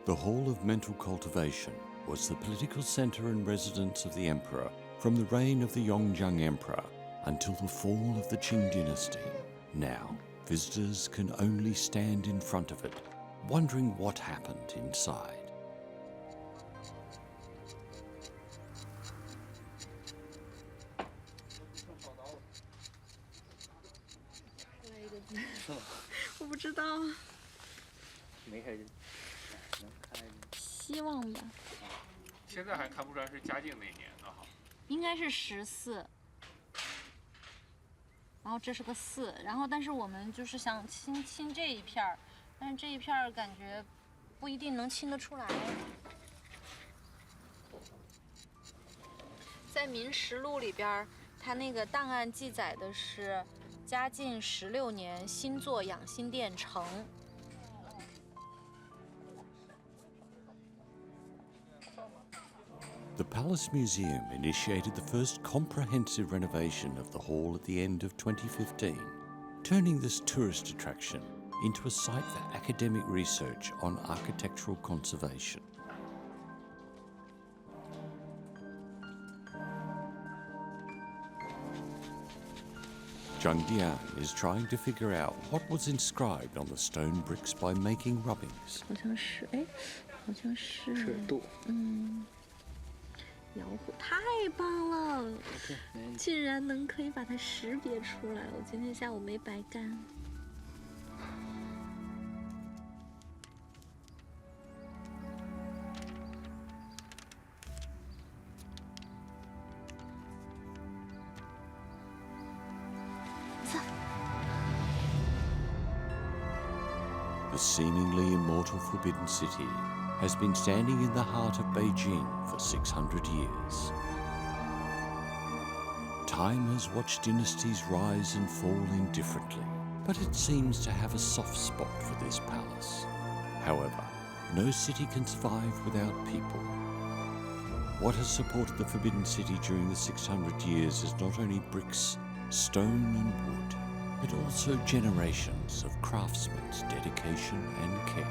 The Hall of Mental Cultivation was the political center and residence of the emperor from the reign of the Yongjang Emperor until the fall of the Qing dynasty. Now, visitors can only stand in front of it, wondering what happened inside.我不知道，没事，能看。希望吧。现在还看不出来是嘉靖那年的哈。应该是14，然后这是个4，然后但是我们就是想清这一片儿，但是这一片儿感觉不一定能清得出来。在《明实录》里边，它那个档案记载的是嘉靖16年新作养心殿成。The Palace Museum initiated the first comprehensive renovation of the hall at the end of 2015, turning this tourist attraction into a site for academic research on architectural conservation. Zhang Dian is trying to figure out what was inscribed on the stone bricks by making rubbings. 好像是度。窑户太棒了，竟然可以把它识别出来，我今天下午没白干。The seemingly immortal Forbidden City has been standing in the heart of Beijing for 600 years. Time has watched dynasties rise and fall indifferently, but it seems to have a soft spot for this palace. However, no city can survive without people. What has supported the Forbidden City during the 600 years is not only bricks, stone and wood, but also generations of craftsmen's dedication and care.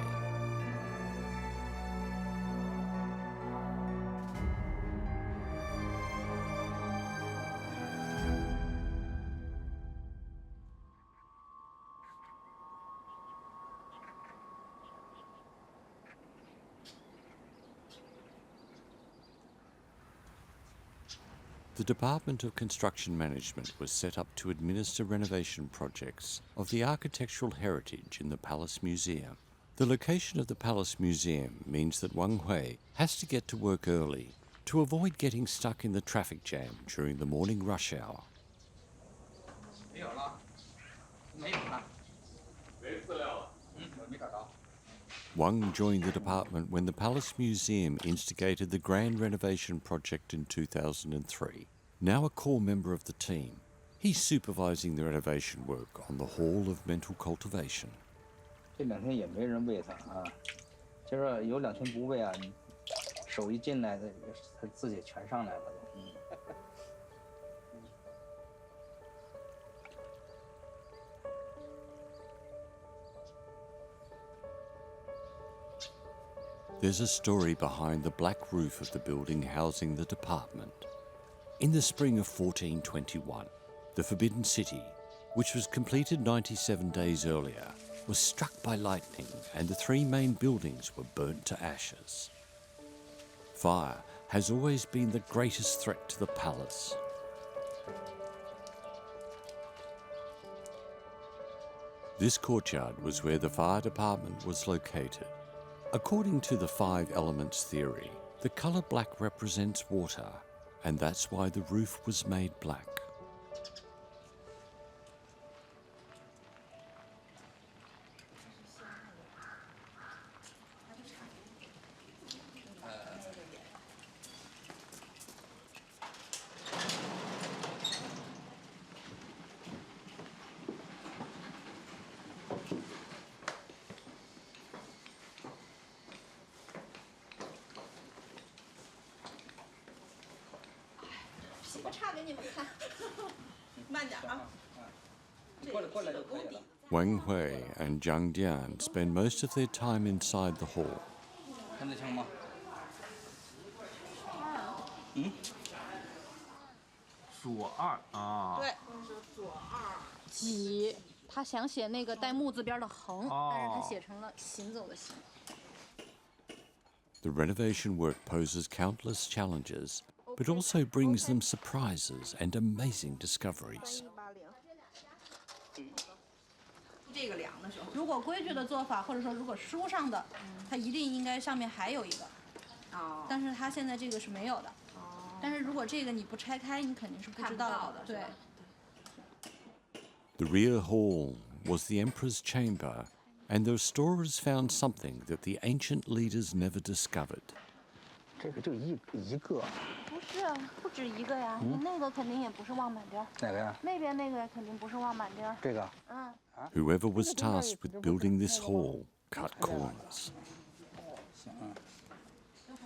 The Department of Construction Management was set up to administer renovation projects of the architectural heritage in the Palace Museum. The location of the Palace Museum means that Wang Hui has to get to work early to avoid getting stuck in the traffic jam during the morning rush hour. Wang joined the department when the Palace Museum instigated the grand renovation project in 2003. Now a core member of the team, he's supervising the renovation work on the Hall of Mental Cultivation. 这2天也没人喂它啊，就是有2天不喂啊，手一进来它自己全上来了。There's a story behind the black roof of the building housing the department. In the spring of 1421, the Forbidden City, which was completed 97 days earlier, was struck by lightning and the 3 main buildings were burnt to ashes. Fire has always been the greatest threat to the palace. This courtyard was where the fire department was located. According to the 5 elements theory, the colour black represents water, and that's why the roof was made black. Wang Hui and Zhang Dian spend most of their time inside the hall. 看得清吗？嗯，左二啊。对，几，他想写那个带木字边的横，但是他写成了行走的行。The renovation work poses countless challenges, but also brings them surprises and amazing discoveries. 这个量的时候，如果规矩的做法，或者说如果书上的，它一定应该上面还有一个。哦，但是它现在这个是没有的。但是如果这个你不拆开，你肯定是不知道的。对。The rear hall was the emperor's chamber, and the restorers found something that the ancient leaders never discovered. 这个就一个。不是，不止一个呀。你那个肯定也不是望板钉。哪个呀？那边那个肯定不是望板钉。这个。嗯。Whoever was tasked with building this hall cut corners. 行啊。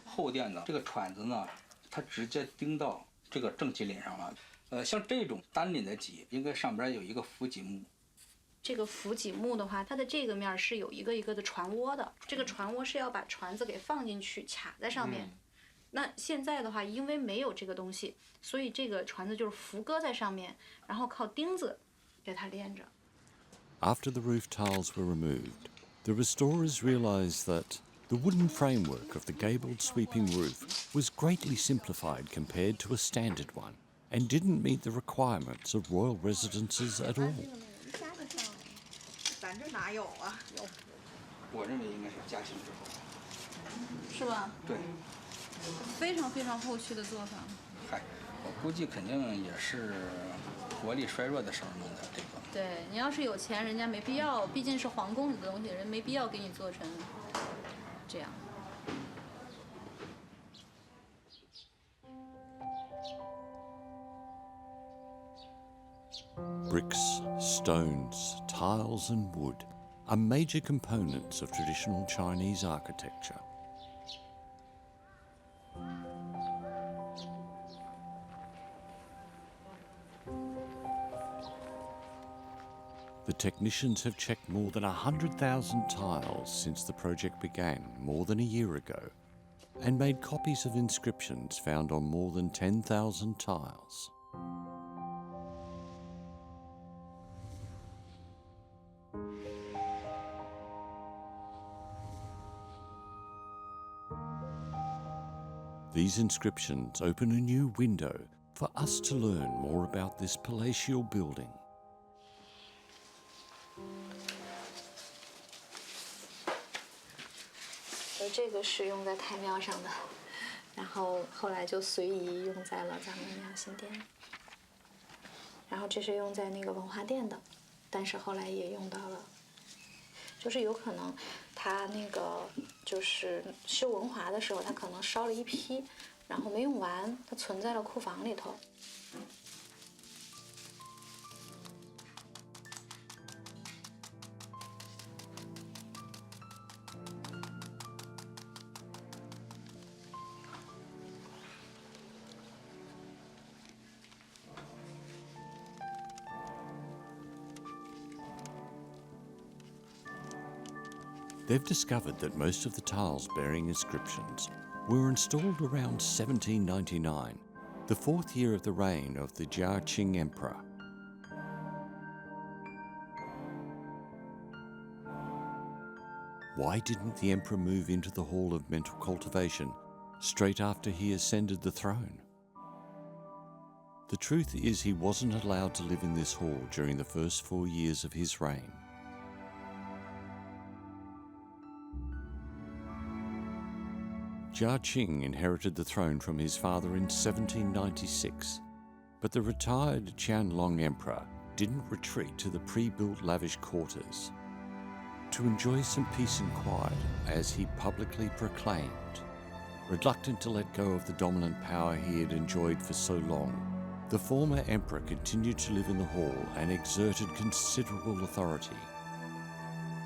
后殿的这个铲子呢，它直接钉到这个正脊领上了。像这种单领的脊，应该上边有一个扶脊木。这个扶脊木的话，它的这个面是有一个一个的船窝的。这个船窝是要把船子给放进去，卡在上面。那现在的话，因为没有这个东西，所以这个船子就是扶搁在上面，然后靠钉子给它连着。After the roof tiles were removed, the restorers realized that the wooden framework of the gabled sweeping roof was greatly simplified compared to a standard one, and didn't meet the requirements of royal residences at all. 咱这哪有啊？有。我认为应该是嘉庆之后。是吧？对。非常非常后期的做法。嗨，我估计肯定也是国力衰弱的时候弄的这个。对，你要是有钱，人家没必要，毕竟是皇宫里的东西，人没必要给你做成这样。Bricks, stones, tiles, and wood are major components of traditional Chinese architecture. The technicians have checked more than 100,000 tiles since the project began more than a year ago, and made copies of inscriptions found on more than 10,000 tiles. These inscriptions open a new window for us to learn more about this palatial building. 这个是用在太庙上的，然后后来就随意用在了咱们良心殿。然后这是用在那个文化殿的，但是后来也用到了，就是有可能他那个就是修文华的时候，他可能烧了一批，然后没用完，它存在了库房里头。They've discovered that most of the tiles bearing inscriptions were installed around 1799, the fourth year of the reign of the Qing Emperor. Why didn't the emperor move into the Hall of Mental Cultivation straight after he ascended the throne? The truth is he wasn't allowed to live in this hall during the first 4 years of his reign. Qing inherited the throne from his father in 1796, but the retired Qianlong emperor didn't retreat to the pre-built lavish quarters to enjoy some peace and quiet, as he publicly proclaimed. Reluctant to let go of the dominant power he had enjoyed for so long, the former emperor continued to live in the hall and exerted considerable authority.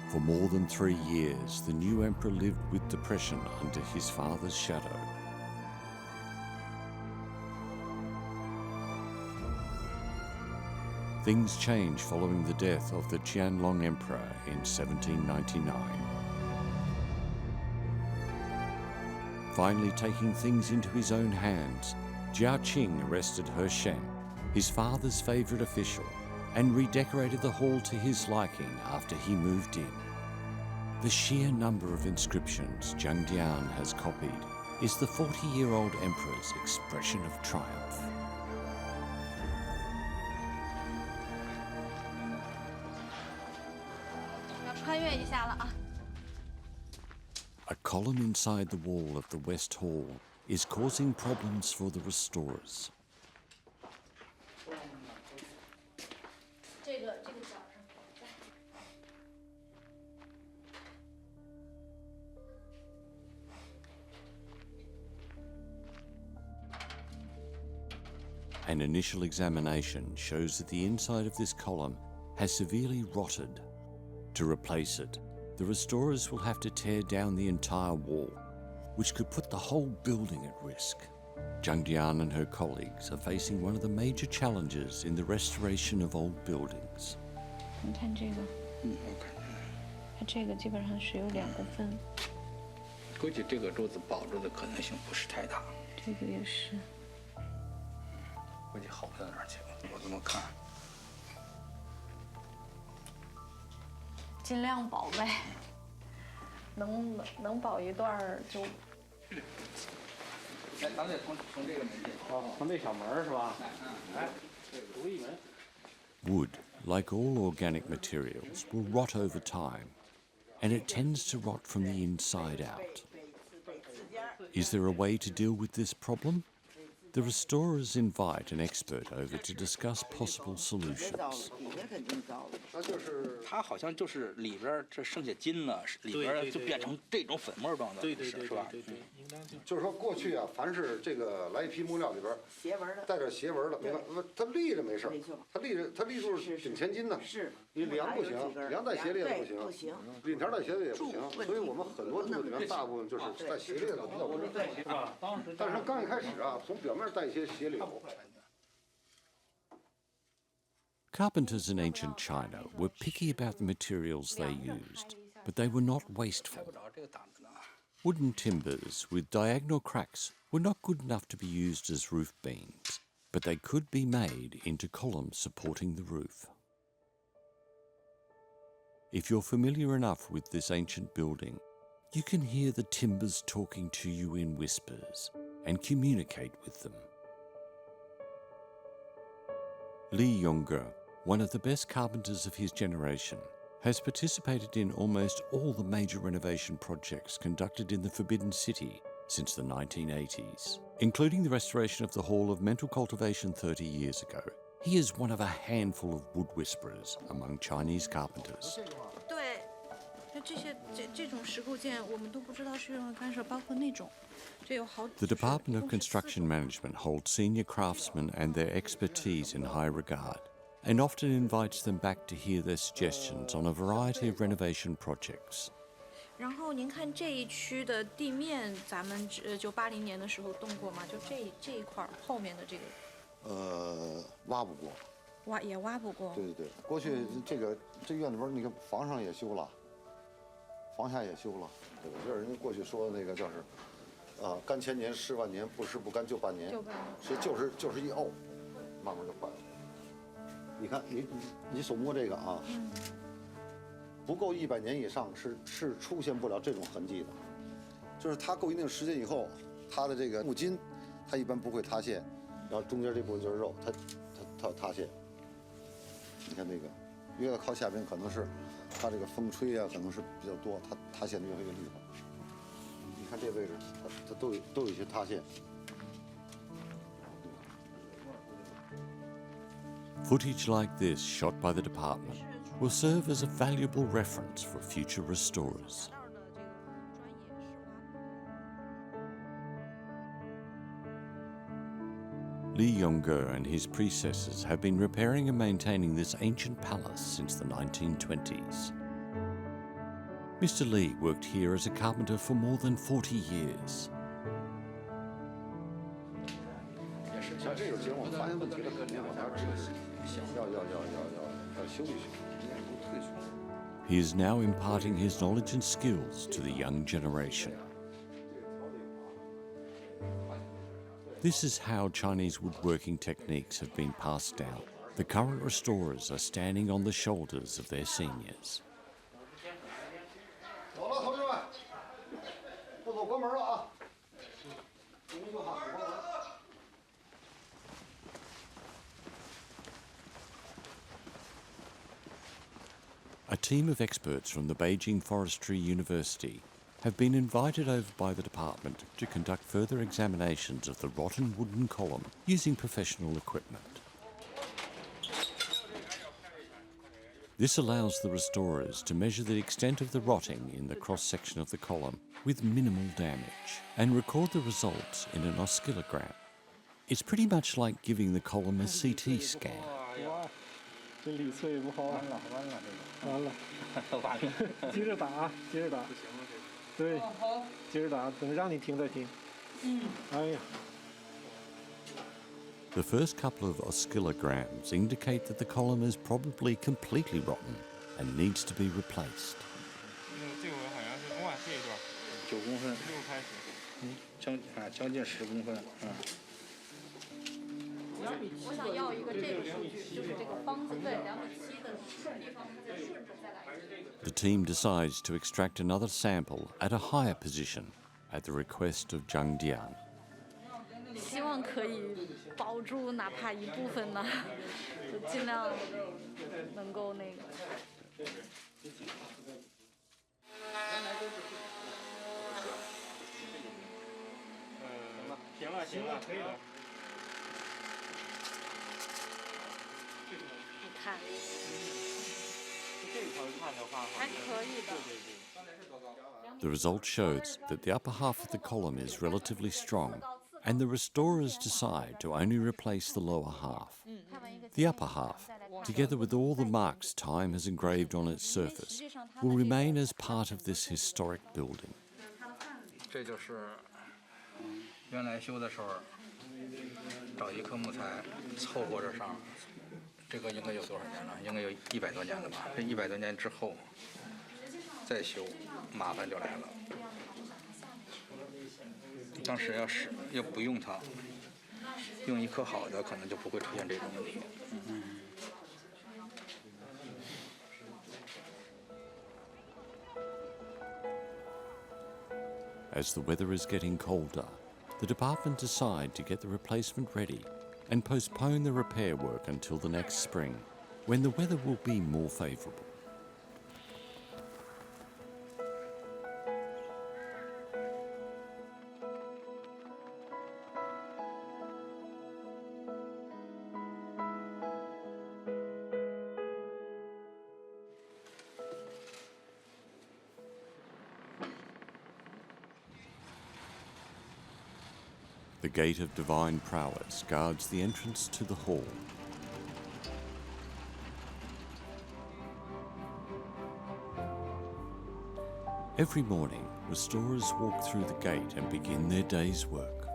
For more than 3 years, the new emperor lived with depression under his father's shadow. Things changed following the death of the Qianlong emperor in 1799. Finally taking things into his own hands, Jia Qing arrested He Shen, his father's favorite official, and redecorated the hall to his liking after he moved in. The sheer number of inscriptions Zhang Dian has copied is the 40-year-old emperor's expression of triumph. A column inside the wall of the West Hall is causing problems for the restorers. An initial examination shows that the inside of this column has severely rotted. To replace it, the restorers will have to tear down the entire wall, which could put the whole building at risk. Zhang Dian and her colleagues are facing one of the major challenges in the restoration of old buildings. 你看这个，我看它这个基本上是有2公分，估计这个柱子保住的可能性不是太大，这个也是。估计好不到哪儿去。我这么看，尽量保呗，能保一段儿就。来，咱得从这个门进。哦，从这小门是吧？哎，独立门。Wood, like all organic materials, will rot over time, and it tends to rot from the inside out. Is there a way to deal with this problem? The restorers invite an expert over to discuss possible solutions. 它好像就是里边这剩下筋了，里边就变成这种粉末状的，是吧？应当就是说过去啊，凡是这个来一批木料里边斜纹的，带点斜纹的，没看它立着没事，它立住顶前筋呢。是，你梁不行，梁带斜裂的不行，领条带斜的也不行，所以我们很多柱子里面大部分就是带斜裂的比较多。是吧？但是刚一开始啊，从表面带一些斜柳。 Carpenters in ancient China were picky about the materials they used, but they were not wasteful. Wooden timbers with diagonal cracks were not good enough to be used as roof beams, but they could be made into columns supporting the roof. If you're familiar enough with this ancient building, you can hear the timbers talking to you in whispers and communicate with them. Li Yongge, one of the best carpenters of his generation, has participated in almost all the major renovation projects conducted in the Forbidden City since the 1980s, including the restoration of the Hall of Mental Cultivation 30 years ago. He is one of a handful of wood whisperers among Chinese carpenters. 对，那这种石构件我们都不知道是用来干什么，包括那种，这有好。The Department of Construction Management holds senior craftsmen and their expertise in high regard, and often invites them back to hear their suggestions on a variety of renovation projects. 然后您看这一区的地面，咱们就80年的时候动过吗？就这一块后面的这个。挖不过。也挖不过。对对对，过去这院里边，你看房上也修了，房下也修了，对吧？就是人家过去说的那个叫是，干千年湿万年，不湿不干就半年。其实就是一沤，慢慢就坏了。你看你手摸这个啊，不够100年以上是出现不了这种痕迹的，就是它够一定时间以后，它的这个木筋，它一般不会塌陷，然后中间这部分就是肉，它塌陷。你看那个，越靠下边可能是它这个风吹啊，可能是比较多，它塌陷的越厉害。你看这位置，它都有一些塌陷。 Footage like this shot by the department will serve as a valuable reference for future restorers. Li Yongge and his predecessors have been repairing and maintaining this ancient palace since the 1920s. Mr. Li worked here as a carpenter for more than 40 years. 像这种情况，我们发现问题了，肯定往下指要修一修，不退去。 He is now imparting his knowledge and skills to the young generation. This is how Chinese woodworking techniques have been passed down. The current restorers are standing on the shoulders of their seniors. 走了，同志们，不走关门了啊！你们就好，关门。 A team of experts from the Beijing Forestry University have been invited over by the department to conduct further examinations of the rotten wooden column using professional equipment. This allows the restorers to measure the extent of the rotting in the cross-section of the column with minimal damage and record the results in an oscillogram. It's pretty much like giving the column a CT scan. 这里碎不好，完了，接着打，接着打，对，接着打，等让你停再停。哎呀。 The first couple of oscillograms indicate that the column is probably completely rotten and needs to be replaced. 这个好像是哇，这一段9公分，又开始，将近10公分，我想要一个这个数据，就是这个方子对2.7的顺地方，它再顺着再来。The team decides to extract another sample at a higher position at the request of Zhang Dian. 希望可以保住哪怕一部分呢，就尽量能够那个。行了，可以了。你看，这一块看的话，还可以的。 The result shows that the upper half of the column is relatively strong, and the restorers decide to only replace the lower half. The upper half, together with all the marks time has engraved on its surface, will remain as part of this historic building. 这就是原来修的时候找一棵木材凑合着上，这个应该有多少年了？应该有100多年了吧？这100多年之后再修，麻烦就来了。当时要不用它，用一棵好的，可能就不会出现这种问题。As the weather is getting colder, the department decide to get the replacement ready and postpone the repair work until the next spring, when the weather will be more favourable. The gate of divine prowess guards the entrance to the hall. Every morning, restorers walk through the gate and begin their day's work.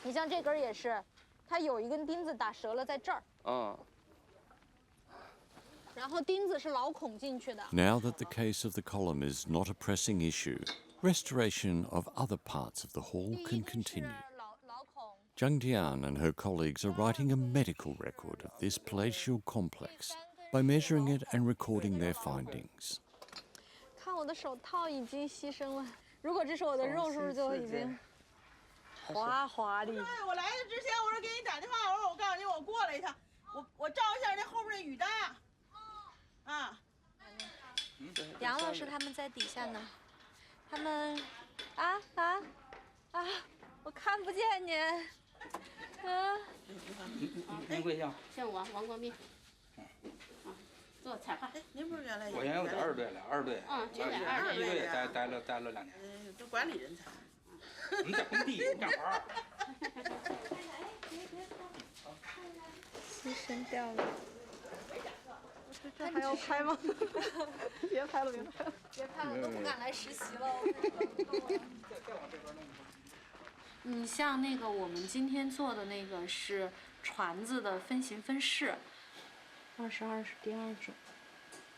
你像这根也是，它有一根钉子打折了在这儿。然后钉子是老孔进去的。 Now that the case of the column is not a pressing issue, restoration of other parts of the hall can continue. Zhang Dian and her colleagues are writing a medical record of this palatial complex by measuring it and recording their findings. 看我的手套已经牺牲了，如果这是我的肉，是不是就已经滑滑的？哎，我来的之前我说给你打电话，我说我告诉你我过来一趟，我照一下那后边那雨搭。 啊，杨老师他们在底下呢，他们我看不见你，您贵姓？姓王国斌。做彩画。您不是原来？我原来我在2队了，2队。就在2队。1队待了2年。都管理人才。你在工地干活。牺牲掉了。 这还要拍吗？别拍了，别拍了，别拍了，都不敢来实习了。你像那个我们今天做的那个是船子的分形分式，22是第2种。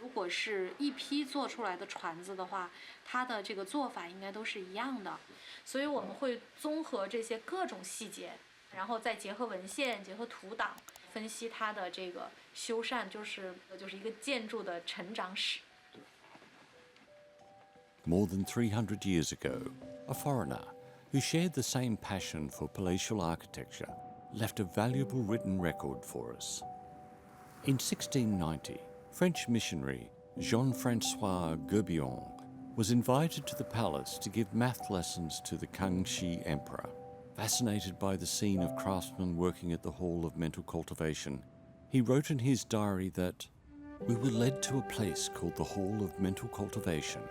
如果是一批做出来的船子的话，它的这个做法应该都是一样的，所以我们会综合这些各种细节，然后再结合文献、结合图档，分析它的这个修缮，就是一个建筑的成长史。More than 300 years ago, a foreigner who shared the same passion for palatial architecture left a valuable written record for us. In 1690, French missionary Jean-François Guerbillon was invited to the palace to give math lessons to the Kangxi emperor. Fascinated by the scene of craftsmen working at the Hall of Mental Cultivation, he wrote in his diary that, "We were led to a place called the Hall of Mental Cultivation,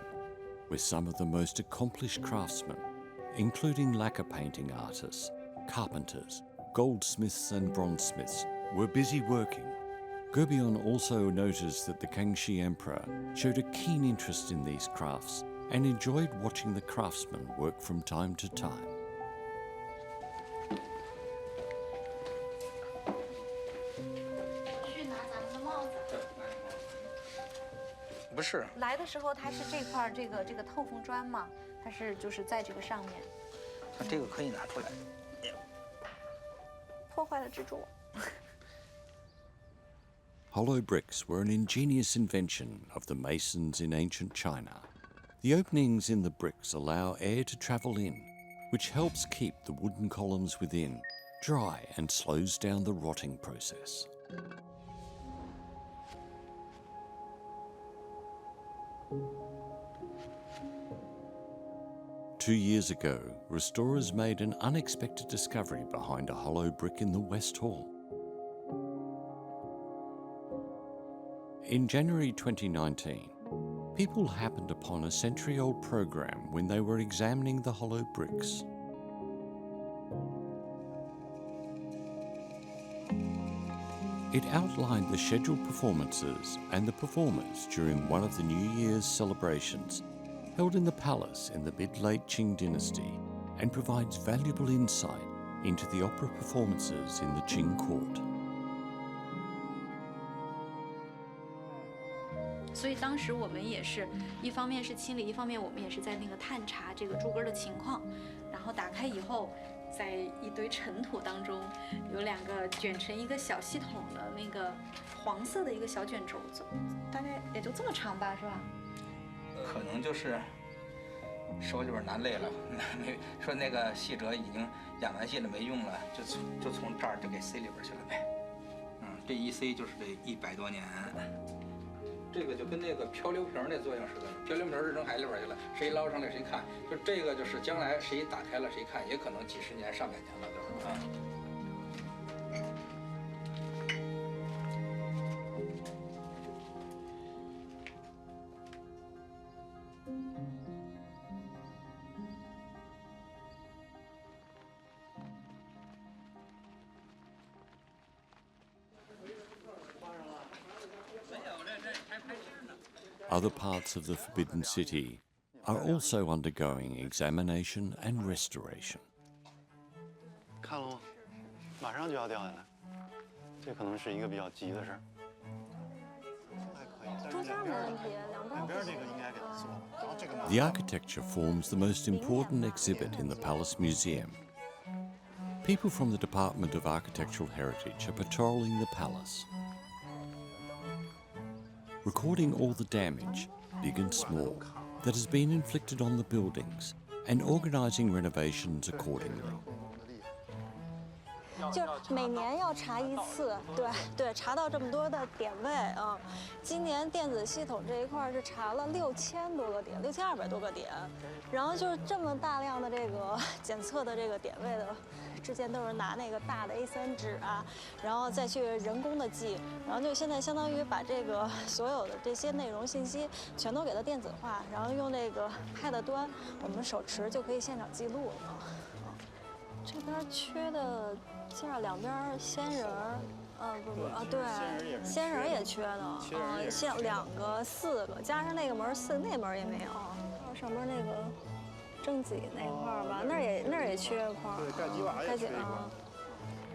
where some of the most accomplished craftsmen, including lacquer painting artists, carpenters, goldsmiths and bronzesmiths, were busy working." Guerbillon also noticed that the Kangxi emperor showed a keen interest in these crafts and enjoyed watching the craftsmen work from time to time. 去拿咱们的帽子。不是，来的时候它是这块这个透风砖嘛，它是就是在这个上面。它这个可以拿出来。破坏了蜘蛛。Hollow bricks were an ingenious invention of the masons in ancient China. The openings in the bricks allow air to travel in, which helps keep the wooden columns within dry and slows down the rotting process. Two years ago, restorers made an unexpected discovery behind a hollow brick in the West Hall. In January 2019, people happened upon a century-old program when they were examining the hollow bricks. It outlined the scheduled performances and the performers during one of the New Year's celebrations held in the palace in the mid-late Qing dynasty and provides valuable insight into the opera performances in the Qing court. 所以当时我们也是一方面是清理，一方面我们也是在那个探查这个柱根的情况，然后打开以后，在一堆尘土当中有两个卷成一个小系统的那个黄色的一个小卷轴子，大概也就这么长吧，是吧？可能就是手里边拿累了，没说那个细折已经养完细了没用了，就从这儿就给塞里边去了呗。这一塞就是这100多年。这个就跟那个漂流瓶那作用似的，漂流瓶是扔海里边去了，谁捞上来谁看。就这个就是将来谁打开了谁看，也可能几十年、上百年了，就是啊。Other parts of the Forbidden City are also undergoing examination and restoration. 看了吗？马上就要掉下来，这可能是一个比较急的事儿。还可以，中间没问题，两边这个应该给它做了，然后这个。The architecture forms the most important exhibit in the Palace Museum. People from the Department of Architectural Heritage are patrolling the palace, recording all the damage, big and small, that has been inflicted on the buildings and organising renovations accordingly. 就每年要查一次，对，查到这么多的点位啊。今年电子系统这一块是查了6000多个点，6200多个点，然后就是这么大量的这个检测的这个点位的，之前都是拿那个大的 A3 纸啊，然后再去人工的记，然后就现在相当于把这个所有的这些内容信息全都给它电子化，然后用那个 Pad 端，我们手持就可以现场记录了。这边缺的件儿两边仙人儿，对，仙人也缺的，像2个、4个，加上那个门4，那门也没有。还有上边那个正脊那块儿吧，那儿也缺一块儿。对，盖基瓦也缺一块。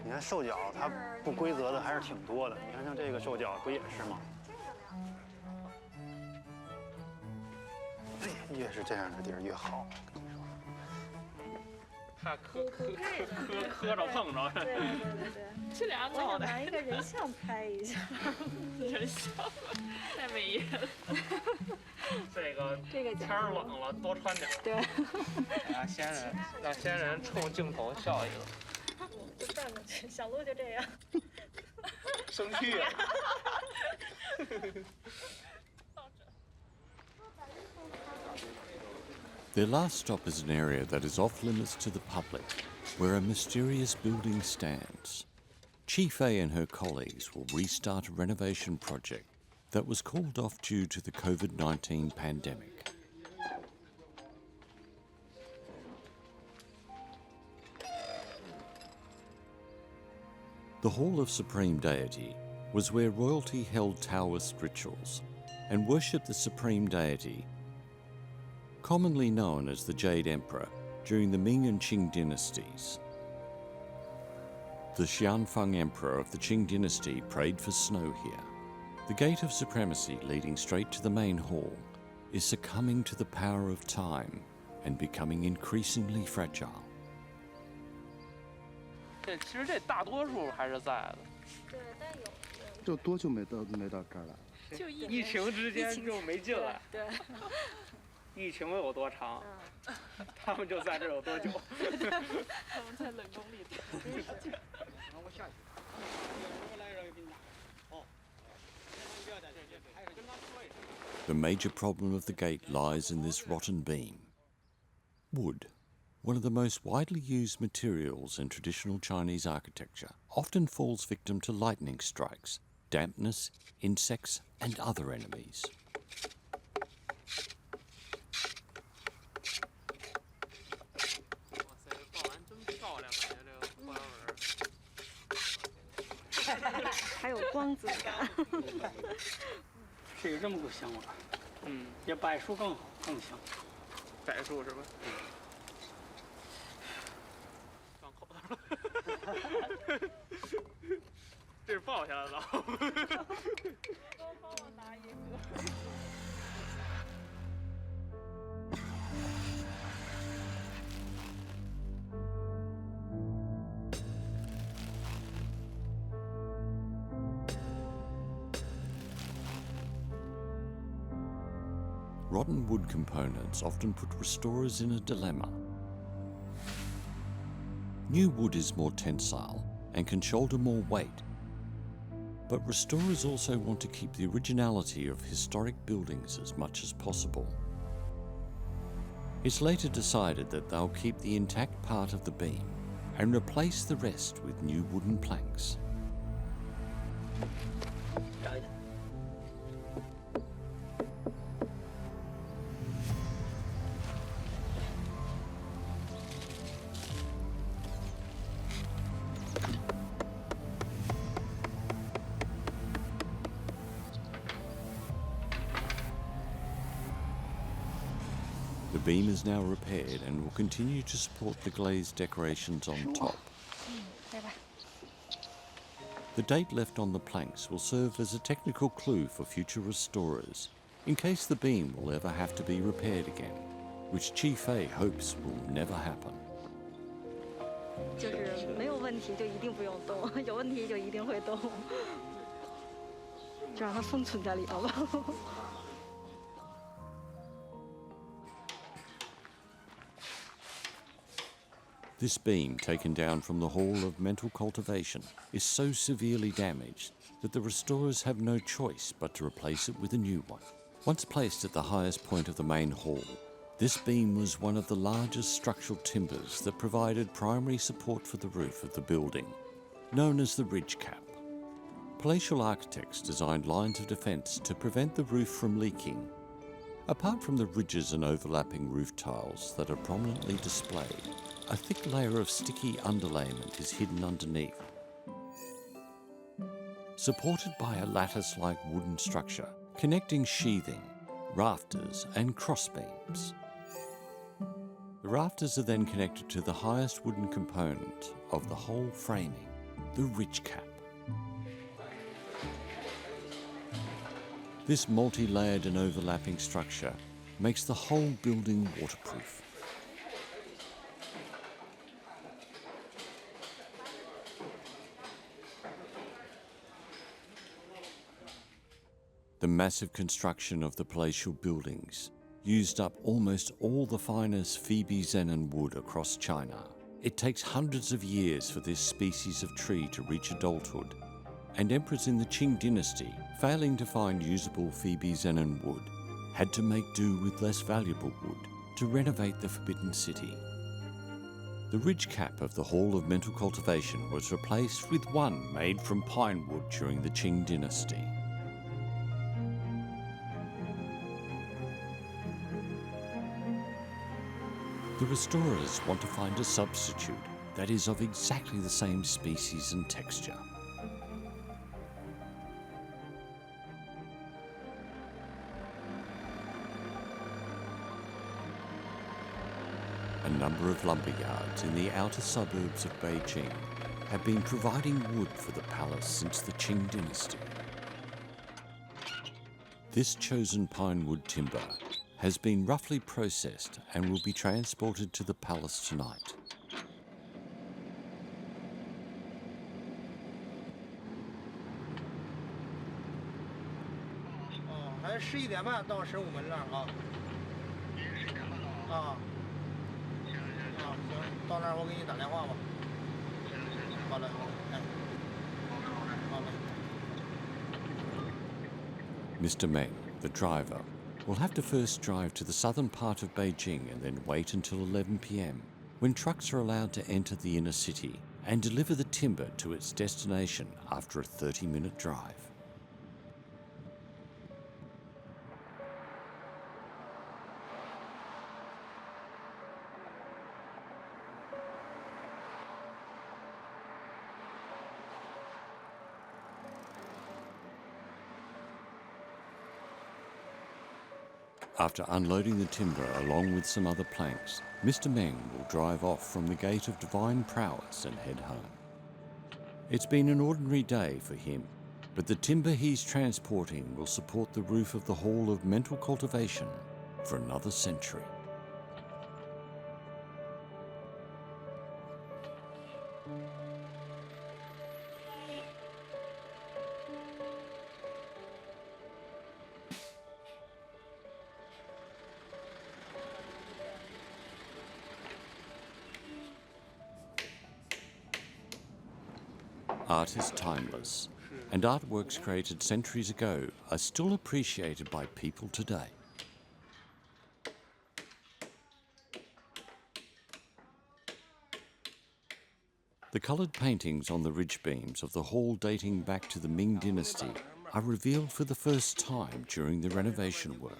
你看兽脚它不规则的还是挺多的，你看像这个兽脚不也是吗？越是这样的地儿越好。跟你说，怕磕着碰着。对对对对，这俩我想拿一个人像拍一下。人像，太美艳了。这个天儿冷了，多穿点。对。让先人冲镜头笑一个。就转过去，小鹿就这样。生气了。Their last stop is an area that is off limits to the public, where a mysterious building stands. Chi Fei and her colleagues will restart a renovation project that was called off due to the COVID-19 pandemic. The Hall of Supreme Deity was where royalty held Taoist rituals and worshipped the Supreme Deity, commonly known as the Jade Emperor, during the Ming and Qing dynasties. The Xianfeng Emperor of the Qing dynasty prayed for snow here. The gate of supremacy leading straight to the main hall is succumbing to the power of time and becoming increasingly fragile. 其实这大多数还是在的。对，但有。这多久没到这儿来？就疫情之间就没进来。对。疫情有多长，他们就在这儿有多久？他们在冷宫里头。我下去。The major problem of the gate lies in this rotten beam. Wood, one of the most widely used materials in traditional Chinese architecture, often falls victim to lightning strikes, dampness, insects, and other enemies. Wow. 这个这么个香味儿，这柏树更好，更香。柏树是吧？放口头了。这是抱下来的。多帮我拿一个。Rotten wood components often put restorers in a dilemma. New wood is more tensile and can shoulder more weight, but restorers also want to keep the originality of historic buildings as much as possible. It's later decided that they'll keep the intact part of the beam and replace the rest with new wooden planks. The beam is now repaired and will continue to support the glazed decorations on top. The date left on the planks will serve as a technical clue for future restorers, in case the beam will ever have to be repaired again, which Chi Fei hopes will never happen. 就是没有问题就一定不用动，有问题就一定会动，就让它封存在里头吧。This beam, taken down from the Hall of Mental Cultivation, is so severely damaged that the restorers have no choice but to replace it with a new one. Once placed at the highest point of the main hall, this beam was one of the largest structural timbers that provided primary support for the roof of the building, known as the ridge cap. Palatial architects designed lines of defence to prevent the roof from leaking. Apart from the ridges and overlapping roof tiles that are prominently displayed, a thick layer of sticky underlayment is hidden underneath. Supported by a lattice-like wooden structure, connecting sheathing, rafters and crossbeams. The rafters are then connected to the highest wooden component of the whole framing, the ridge cap. This multi-layered and overlapping structure makes the whole building waterproof. The massive construction of the palatial buildings used up almost all the finest Phoebe Zenon wood across China. It takes hundreds of years for this species of tree to reach adulthood, and emperors in the Qing dynasty, failing to find usable Phoebe Zenon wood, had to make do with less valuable wood to renovate the Forbidden City. The ridge cap of the Hall of Mental Cultivation was replaced with one made from pine wood during the Qing dynasty. The restorers want to find a substitute that is of exactly the same species and texture. A number of lumber yards in the outer suburbs of Beijing have been providing wood for the palace since the Qing dynasty. This chosen pine wood timber has been roughly processed and will be transported to the palace tonight. Mr. Meng, the driver, will have to first drive to the southern part of Beijing and then wait until 11 p.m, when trucks are allowed to enter the inner city and deliver the timber to its destination after a 30-minute drive. After unloading the timber along with some other planks, Mr. Meng will drive off from the Gate of Divine Prowess and head home. It's been an ordinary day for him, but the timber he's transporting will support the roof of the Hall of Mental Cultivation for another century. Art is timeless, and artworks created centuries ago are still appreciated by people today. The coloured paintings on the ridge beams of the hall dating back to the Ming dynasty are revealed for the first time during the renovation work.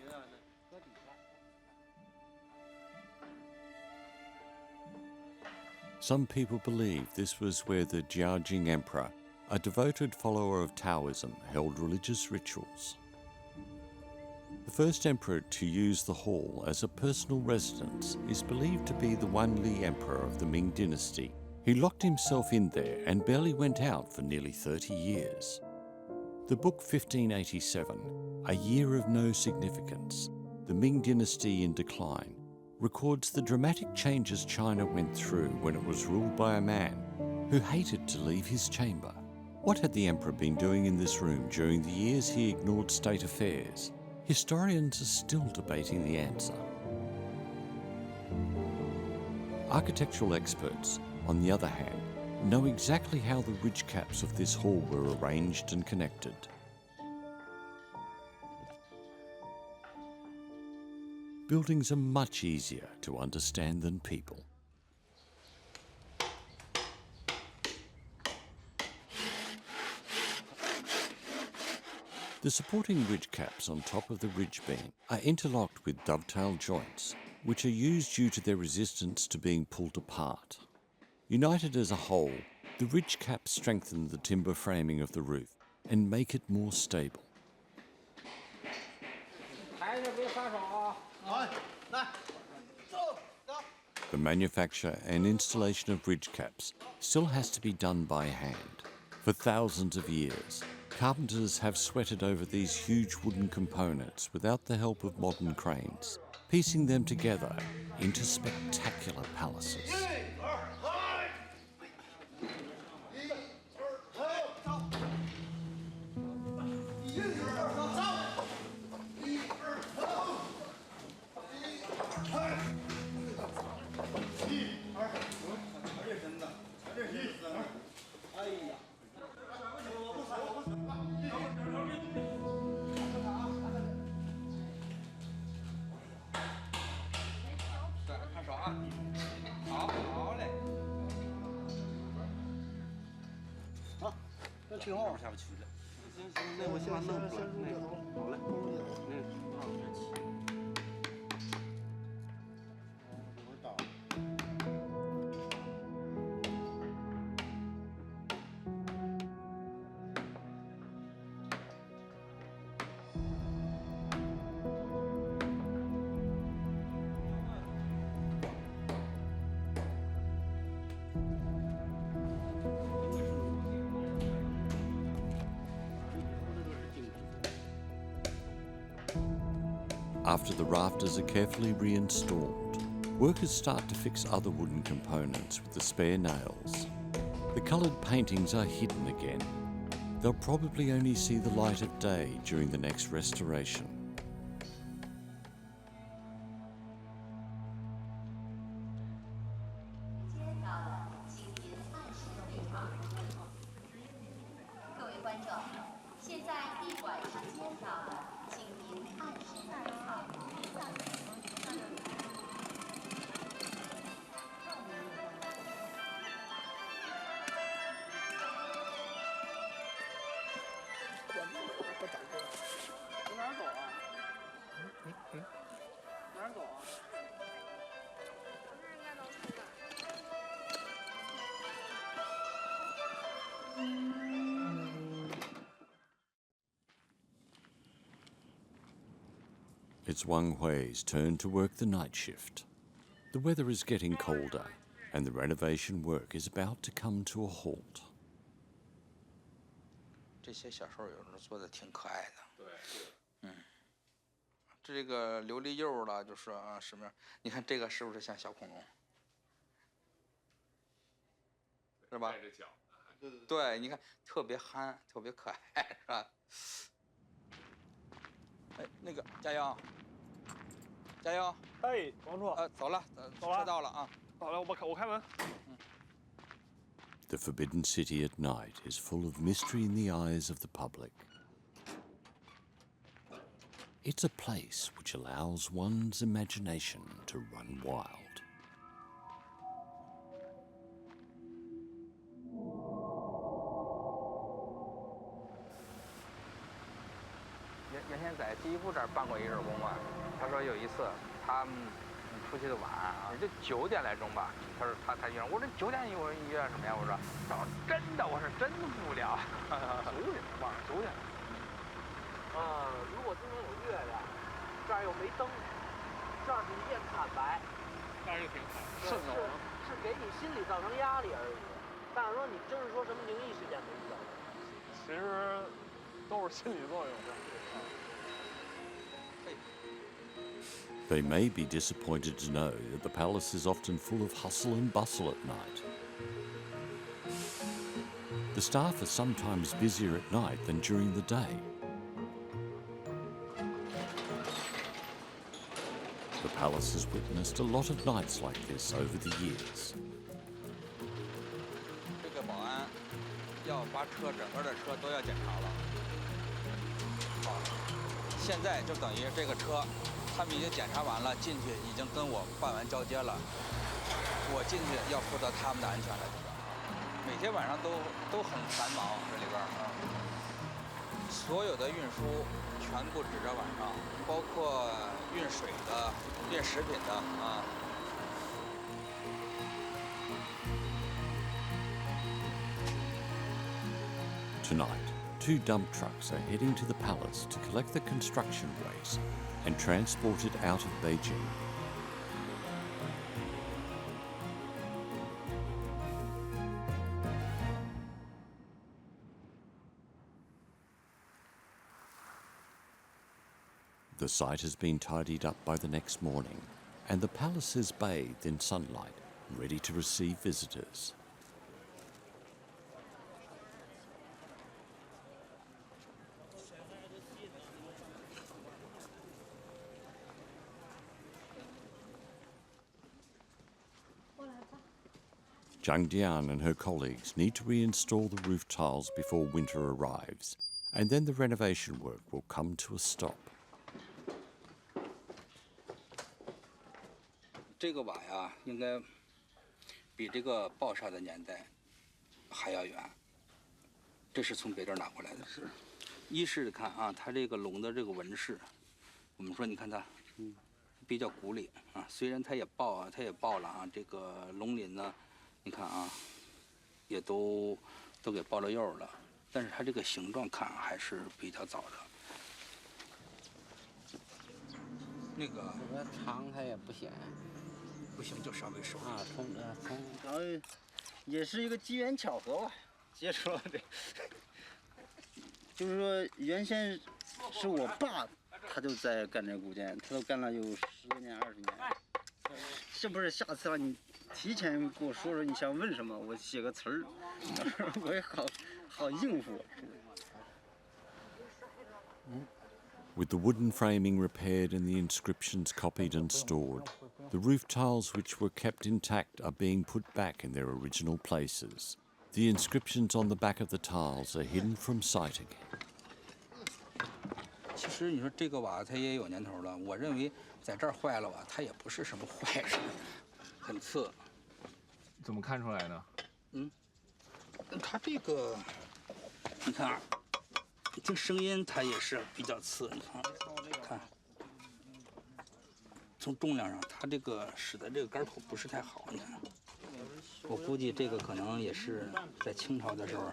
Some people believe this was where the Jiajing Emperor, a devoted follower of Taoism, held religious rituals. The first emperor to use the hall as a personal residence is believed to be the Wanli Emperor of the Ming dynasty. He locked himself in there and barely went out for nearly 30 years. The book 1587, A Year of No Significance, The Ming Dynasty in Decline, records the dramatic changes China went through when it was ruled by a man who hated to leave his chamber. What had the emperor been doing in this room during the years he ignored state affairs? Historians are still debating the answer. Architectural experts, on the other hand, know exactly how the ridge caps of this hall were arranged and connected. Buildings are much easier to understand than people. The supporting ridge caps on top of the ridge beam are interlocked with dovetail joints, which are used due to their resistance to being pulled apart. United as a whole, the ridge caps strengthen the timber framing of the roof and make it more stable. The manufacture and installation of ridge caps still has to be done by hand. For thousands of years, carpenters have sweated over these huge wooden components without the help of modern cranes. piecing them together into spectacular palaces.挺好，下不去了。行行，那我先弄出来。好嘞。After the rafters are carefully reinstalled, workers start to fix other wooden components with the spare nails. The coloured paintings are hidden again. They'll probably only see the light of day during the next restoration. It's Wang Hui's turn to work the night shift. The weather is getting colder, and the renovation work is about to come to a halt. 这些小时候有时候做的挺可爱的。对。这个琉璃釉了，就是啊什么样？你看这个是不是像小恐龙？是吧？带着脚。对，你看特别憨，特别可爱，是吧？哎，那个加油！加油！哎，王处。走了，车到了啊。好了，我开门。The Forbidden City at night is full of mystery in the eyes of the public. It's a place which allows one's imagination to run wild. 原先在第一部这儿办过一阵工嘛，他说有一次他出去的晚啊，也就9点来钟吧。他说他约我说9点我约什么呀？我说真的，我是真无聊。9点晚上9点。如果今天有月亮，这儿又没灯，这儿是一片惨白，那是挺惨。是给你心里造成压力而已。但是说你真是说什么灵异事件没遇到？其实都是心理作用。They may be disappointed to know that the palace is often full of hustle and bustle at night. The staff are sometimes busier at night than during the day. The palace has witnessed a lot of nights like this over the years. 这个保安要把整个的车都要检查了。好，现在就等于这个车。 他们已经检查完了，进去已经跟我办完交接了。我进去要负责他们的安全了，每天晚上都很繁忙，这里边所有的运输全部指着晚上，包括运水的、运食品的啊。Tonight, 2 dump trucks are heading to the palace to collect the construction waste and transport it out of Beijing. The site has been tidied up by the next morning, and the palace is bathed in sunlight, ready to receive visitors. Zhang Dian and her colleagues need to reinstall the roof tiles before winter arrives, and then the renovation work will come to a stop. 这个瓦呀，应该比这个暴沙的年代还要远。这是从别地儿拿过来的。是，一是看啊，它这个龙的这个纹饰，我们说你看它，比较古丽啊。虽然它也爆了啊，这个龙鳞呢，你看啊，也都给爆了釉了，但是它这个形状看还是比较早的。那个长它也不显。 不行就稍微收啊，然后也是一个机缘巧合吧，接触了这，就是说原先是我爸，他就在干这古建，他都干了有10年20年。是不是下次你提前跟我说说你想问什么，我写个词儿，我也好应付。 With the wooden framing repaired and the inscriptions copied and stored, the roof tiles which were kept intact are being put back in their original places. The inscriptions on the back of the tiles are hidden from sight again. 其实你说这个瓦它也有年头了，我认为在这儿坏了吧，它也不是什么坏事，很次。怎么看出来呢？它这个，你看啊。 听声音，它也是比较次。你看，从重量上，它这个使得这个杆口不是太好。你看，我估计这个可能也是在清朝的时候，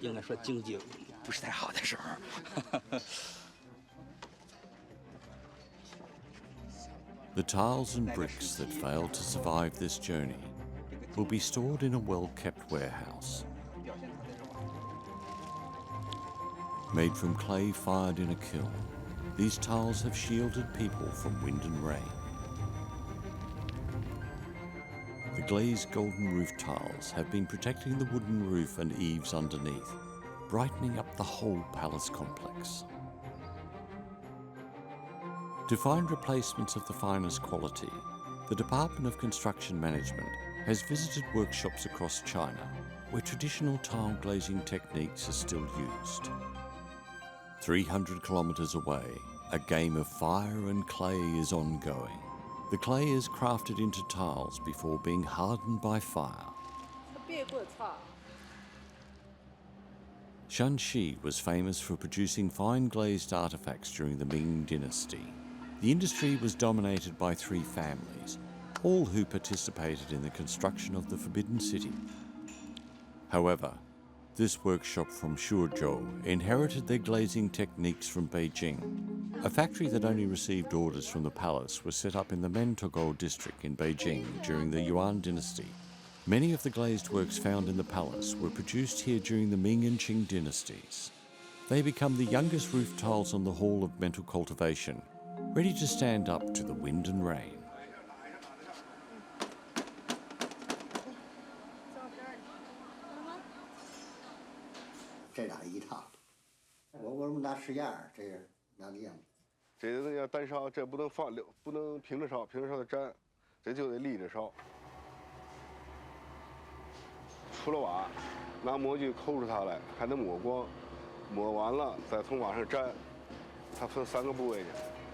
应该说经济不是太好的时候。The tiles and bricks that failed to survive this journey will be stored in a well-kept warehouse. Made from clay fired in a kiln, these tiles have shielded people from wind and rain. The glazed golden roof tiles have been protecting the wooden roof and eaves underneath, brightening up the whole palace complex. To find replacements of the finest quality, the Department of Construction Management has visited workshops across China where traditional tile glazing techniques are still used. 300 kilometers away, a game of fire and clay is ongoing. The clay is crafted into tiles before being hardened by fire. Shanxi was famous for producing fine glazed artifacts during the Ming dynasty. The industry was dominated by 3 families, all who participated in the construction of the Forbidden City. However, this workshop from Shuozhou inherited their glazing techniques from Beijing. A factory that only received orders from the palace was set up in the Mentogou district in Beijing during the Yuan dynasty. Many of the glazed works found in the palace were produced here during the Ming and Qing dynasties. They become the youngest roof tiles on the Hall of Mental Cultivation, ready to stand up to the wind and rain. 这俩一套，我这么大试样，这是拿的样子。这个要单烧，这不能放溜，不能平着烧，平着烧它粘，这就得立着烧。出了瓦，拿模具抠出它来，还得抹光，抹完了再从瓦上粘。它分3个部位去，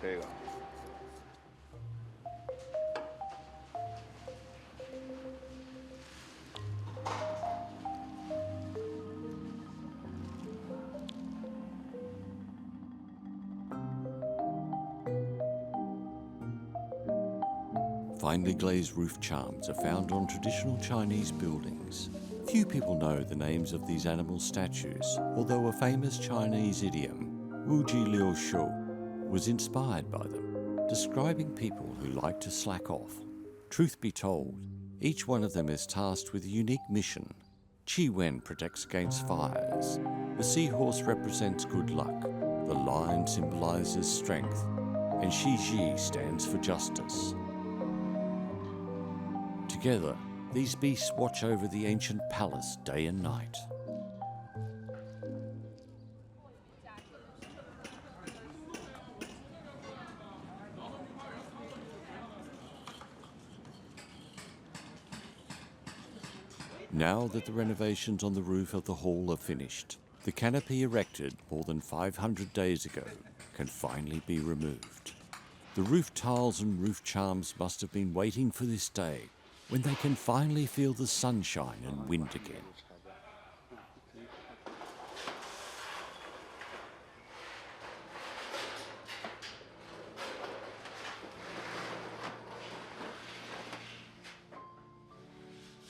这个。 Finely glazed roof charms are found on traditional Chinese buildings. Few people know the names of these animal statues, although a famous Chinese idiom, Wuji Liu Shu, was inspired by them, describing people who like to slack off. Truth be told, each one of them is tasked with a unique mission. Qi Wen protects against fires. The seahorse represents good luck. the lion symbolizes strength, and Shiji stands for justice. Together, these beasts watch over the ancient palace day and night. Now that the renovations on the roof of the hall are finished, the canopy erected more than 500 days ago can finally be removed. The roof tiles and roof charms must have been waiting for this day, when they can finally feel the sunshine and wind again.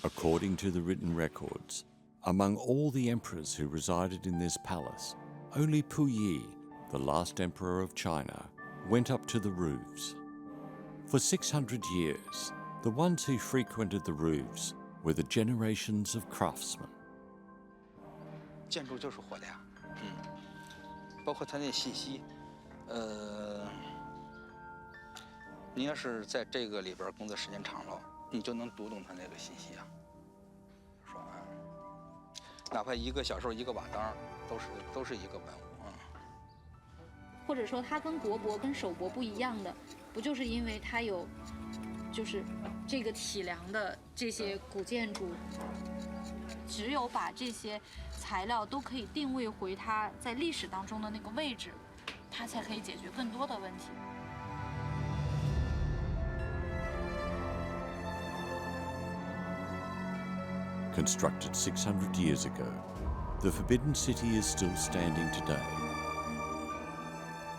According to the written records, among all the emperors who resided in this palace, only Puyi, the last emperor of China, went up to the roofs. For 600 years, the ones who frequented the roofs were the generations of craftsmen. 建筑就是活的呀，包括它那信息，你要是在这个里边工作时间长了，你就能读懂它那个信息啊。说哪怕1个小时候1个瓦当，都是一个文物啊。或者说，它跟国博跟首博不一样的，不就是因为它有，就是这个体量的这些古建筑，只有把这些材料都可以定位回它在历史当中的那个位置，它才可以解决更多的问题。 Constructed 600 years ago, the Forbidden City is still standing today.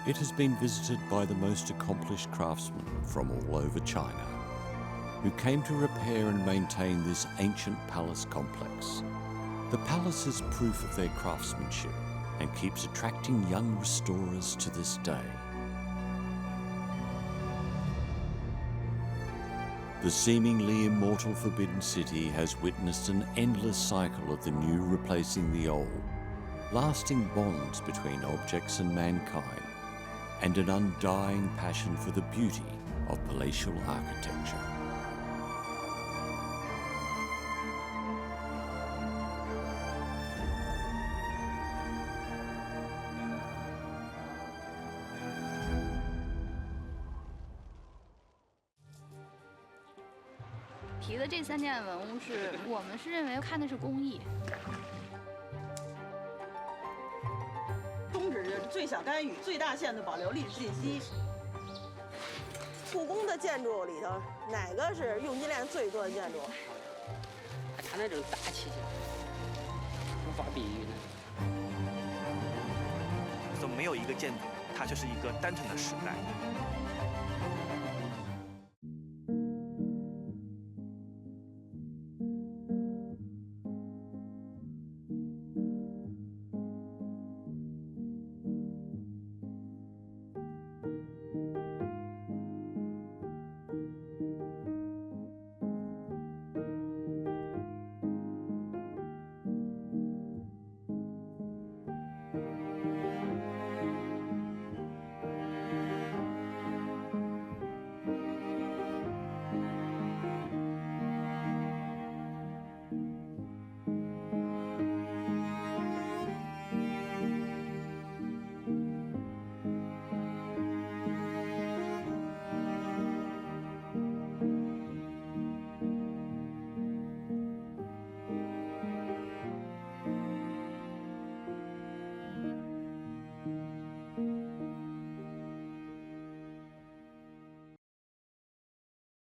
It has been visited by the most accomplished craftsmen from all over China, who came to repair and maintain this ancient palace complex. The palace is proof of their craftsmanship and keeps attracting young restorers to this day. The seemingly immortal Forbidden City has witnessed an endless cycle of the new replacing the old, lasting bonds between objects and mankind, and an undying passion for the beauty of palatial architecture.《提的这3件文物是我们是认为看的是工艺，宗旨是最小干预、最大限度保留历史信息。故宫的建筑里头，哪个是用金量最多的建筑？它那种大气象，无法比喻的。说没有一个建筑，它就是一个单纯的时代。